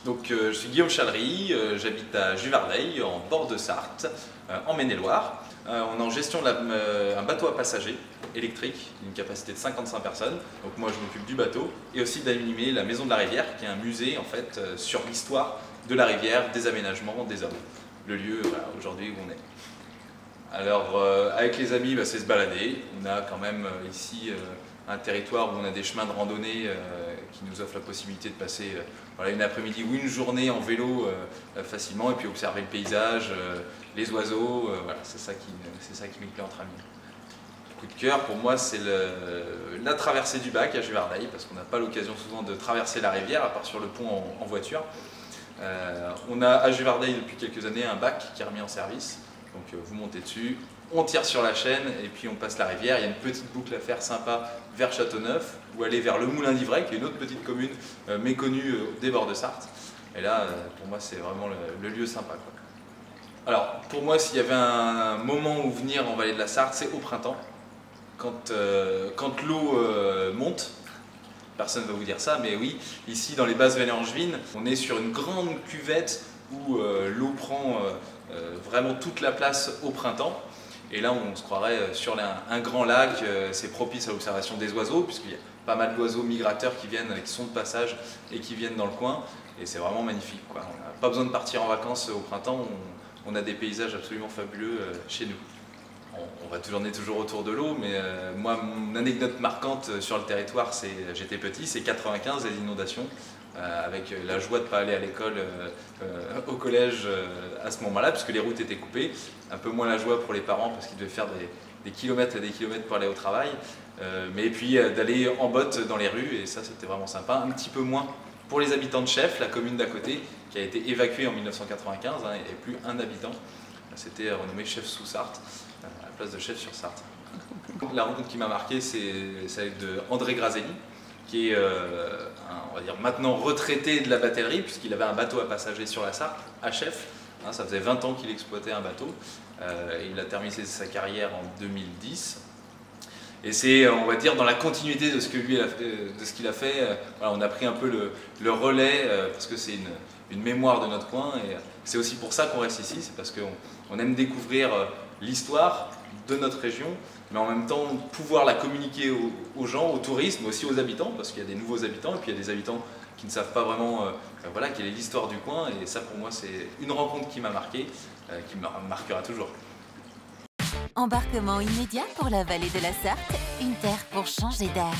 Donc, je suis Guillaume Chalery, j'habite à Juvardeil, en bord de Sarthe, en Maine-et-Loire. On est en gestion d'un bateau à passagers électrique d'une capacité de 55 personnes. Donc moi je m'occupe du bateau et aussi d'animer la Maison de la Rivière, qui est un musée en fait sur l'histoire de la rivière, des aménagements, des hommes. Le lieu voilà, aujourd'hui où on est. Alors avec les amis, c'est se balader. On a quand même ici un territoire où on a des chemins de randonnée qui nous offrent la possibilité de passer voilà, une après-midi ou une journée en vélo facilement et puis observer le paysage, les oiseaux, voilà, c'est ça qui me plaît entre amis. Le coup de cœur pour moi c'est la traversée du bac à Juvardeil parce qu'on n'a pas l'occasion souvent de traverser la rivière à part sur le pont en voiture. On a à Juvardeil depuis quelques années un bac qui est remis en service, donc vous montez dessus, on tire sur la chaîne et puis on passe la rivière. Il y a une petite boucle à faire sympa vers Châteauneuf ou aller vers le Moulin d'Ivray qui est une autre petite commune méconnue des bords de Sarthe. Et là pour moi c'est vraiment le lieu sympa, quoi. Alors pour moi s'il y avait un moment où venir en vallée de la Sarthe, c'est au printemps quand l'eau monte. Personne ne va vous dire ça, mais oui, ici dans les basses vallées angevines, on est sur une grande cuvette où l'eau prend vraiment toute la place au printemps. Et là, on se croirait sur un grand lac, c'est propice à l'observation des oiseaux, puisqu'il y a pas mal d'oiseaux migrateurs qui viennent, qui sont de passage et qui viennent dans le coin. Et c'est vraiment magnifique, quoi. On n'a pas besoin de partir en vacances au printemps, on a des paysages absolument fabuleux chez nous. On est toujours autour de l'eau, mais moi, mon anecdote marquante sur le territoire, c'est j'étais petit, c'est 95, les inondations, avec la joie de ne pas aller à l'école au collège à ce moment-là, puisque les routes étaient coupées. Un peu moins la joie pour les parents, parce qu'ils devaient faire des kilomètres et des kilomètres pour aller au travail. Mais puis d'aller en botte dans les rues, et ça c'était vraiment sympa. Un petit peu moins pour les habitants de Chef, la commune d'à côté, qui a été évacuée en 1995, il n'y avait plus un habitant. C'était renommé Chef-sous-Sarthe, à la place de Chef-sur-Sarthe. La rencontre qui m'a marqué, c'est celle d'André Grazelli, qui est, on va dire, maintenant retraité de la batellerie, puisqu'il avait un bateau à passagers sur la Sarthe, à Chef. Ça faisait 20 ans qu'il exploitait un bateau. Il a terminé sa carrière en 2010. Et c'est, on va dire, dans la continuité de ce qu'il a fait, voilà, on a pris un peu le relais, parce que c'est une mémoire de notre coin, et c'est aussi pour ça qu'on reste ici, c'est parce qu'on aime découvrir l'histoire de notre région, mais en même temps pouvoir la communiquer aux gens, aux touristes, mais aussi aux habitants, parce qu'il y a des nouveaux habitants, et puis il y a des habitants qui ne savent pas vraiment voilà, quelle est l'histoire du coin, et ça pour moi c'est une rencontre qui m'a marqué, qui me marquera toujours. Embarquement immédiat pour la vallée de la Sarthe, une terre pour changer d'air.